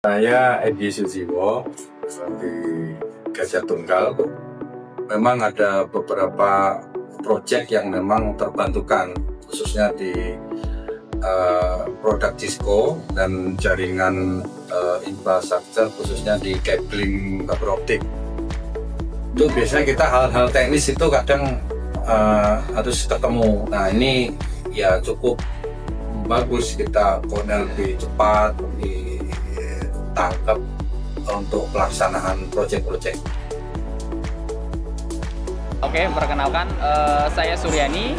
Saya Edi Sujiwo di Gajah Tunggal. Memang ada beberapa proyek yang memang terbantukan, khususnya di produk Cisco dan jaringan infrastruktur, khususnya di cabling fiber optik. Itu biasanya kita hal-hal teknis itu kadang harus ketemu. Nah ini ya cukup bagus, kita koordinasi lebih cepat, lebih tangkap untuk pelaksanaan proyek-proyek. Oke, perkenalkan saya Suryani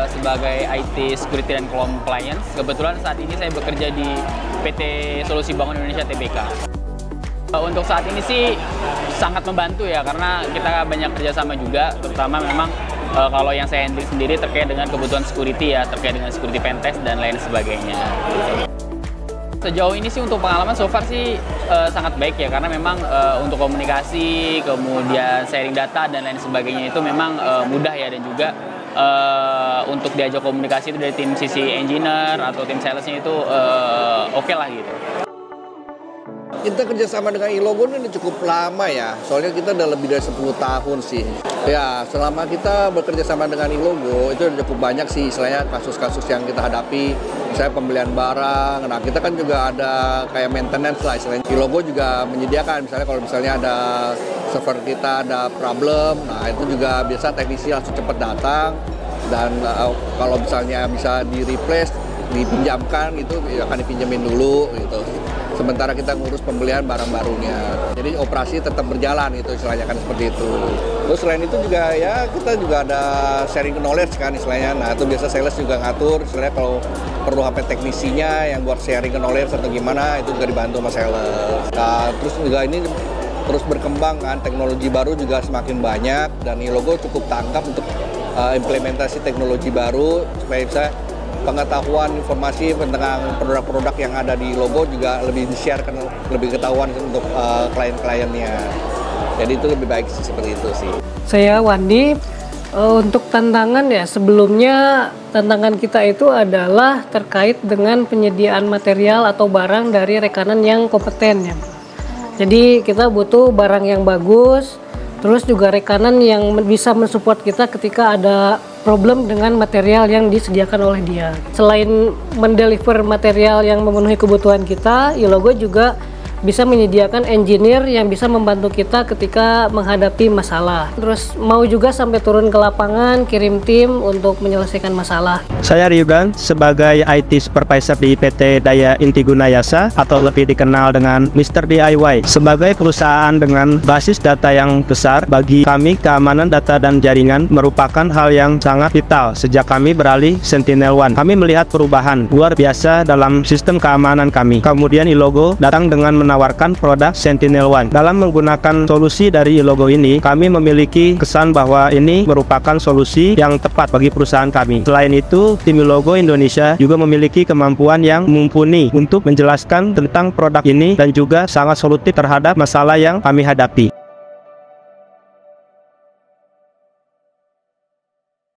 sebagai IT Security and Compliance. Kebetulan saat ini saya bekerja di PT Solusi Bangun Indonesia Tbk. Untuk saat ini sih sangat membantu ya, karena kita banyak kerjasama juga, terutama memang kalau yang saya handle sendiri terkait dengan kebutuhan security ya, terkait dengan security pentest dan lain sebagainya. Sejauh ini sih untuk pengalaman so far sih sangat baik ya, karena memang untuk komunikasi, kemudian sharing data dan lain sebagainya itu memang mudah ya, dan juga untuk diajak komunikasi itu dari tim sisi engineer atau tim salesnya itu oke lah gitu. Kita kerjasama dengan iLogo ini cukup lama ya, soalnya kita udah lebih dari 10 tahun sih. Ya, selama kita bekerja sama dengan iLogo itu cukup banyak sih istilahnya kasus-kasus yang kita hadapi. Misalnya pembelian barang, nah kita kan juga ada kayak maintenance lah istilahnya. iLogo juga menyediakan, misalnya kalau misalnya ada server kita ada problem, nah itu juga biasa teknisi langsung cepat datang. Dan kalau misalnya bisa di-replace, dipinjamkan itu akan dipinjemin dulu gitu. Sementara kita ngurus pembelian barang barunya. Jadi operasi tetap berjalan itu istilahnya kan seperti itu. Terus selain itu juga ya kita juga ada sharing knowledge kan istilahnya. Nah itu biasa sales juga ngatur istilahnya kalau perlu HP teknisinya yang buat sharing knowledge atau gimana itu juga dibantu sama sales. Nah, terus juga ini terus berkembang kan, teknologi baru juga semakin banyak dan iLogo cukup tangkap untuk implementasi teknologi baru supaya bisa pengetahuan informasi tentang produk-produk yang ada di iLogo juga lebih di-share-kan, lebih ketahuan untuk klien-kliennya. Jadi itu lebih baik sih, seperti itu sih. Saya Wandi. Untuk tantangan ya, sebelumnya tantangan kita itu adalah terkait dengan penyediaan material atau barang dari rekanan yang kompeten ya. Jadi kita butuh barang yang bagus, terus juga rekanan yang bisa mensupport kita ketika ada problem dengan material yang disediakan oleh dia. Selain mendeliver material yang memenuhi kebutuhan kita, iLogo juga bisa menyediakan engineer yang bisa membantu kita ketika menghadapi masalah. Terus mau juga sampai turun ke lapangan, kirim tim untuk menyelesaikan masalah. Saya Ryudan sebagai IT Supervisor di PT Daya Inti Gunayasa atau lebih dikenal dengan Mr. DIY. Sebagai perusahaan dengan basis data yang besar, bagi kami keamanan data dan jaringan merupakan hal yang sangat vital sejak kami beralih SentinelOne. Kami melihat perubahan luar biasa dalam sistem keamanan kami. Kemudian iLogo datang dengan menawarkan produk SentinelOne. Dalam menggunakan solusi dari iLogo ini, kami memiliki kesan bahwa ini merupakan solusi yang tepat bagi perusahaan kami. Selain itu, tim iLogo Indonesia juga memiliki kemampuan yang mumpuni untuk menjelaskan tentang produk ini dan juga sangat solutif terhadap masalah yang kami hadapi.